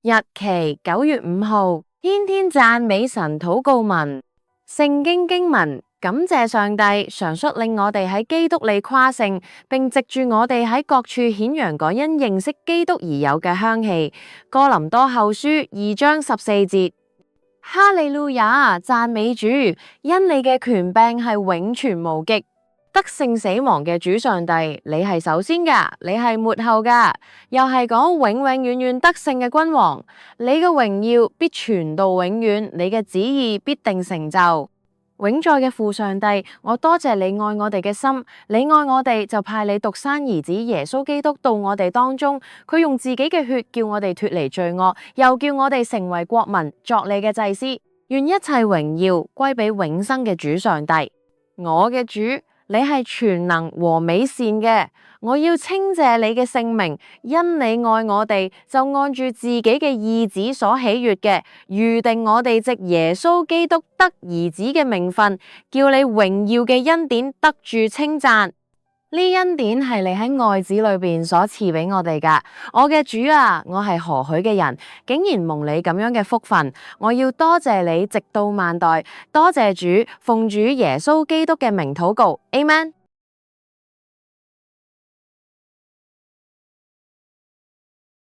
日期9月5號，天天讚美神禱告文。聖經經文，感謝上帝常率令我哋喺基督裏誇勝，並藉住我哋喺各處顯揚嗰因認識基督而有嘅香氣。哥林多後書2章14節。哈利路亞，讚美主，因你嘅權柄係永存無極。得勝死亡嘅主上帝，你係首先噶，你係末後噶，又係講永永遠遠得勝嘅君王。你嘅榮耀必傳到永遠，你嘅旨意必定成就。永在嘅父上帝，我多謝你愛我哋嘅心，你愛我哋就派你獨生兒子耶穌基督到我哋當中，佢用自己嘅血叫我哋脫離罪惡，又叫我哋成為國民，作你嘅祭司。願一切榮耀歸俾永生嘅主上帝。我嘅主，你係全能和美善嘅，我要稱謝你嘅聖名，因你愛我哋，就按住自己嘅意旨所喜悅嘅，預定我哋藉耶穌基督得兒子嘅名分，叫你榮耀嘅恩典得住稱讚。呢恩典係你喺愛子裏邊所賜俾我哋噶。我嘅主啊，我係何許嘅人，竟然蒙你咁樣嘅福分，我要多謝你直到萬代。多謝主，奉主耶穌基督嘅名禱告，Amen。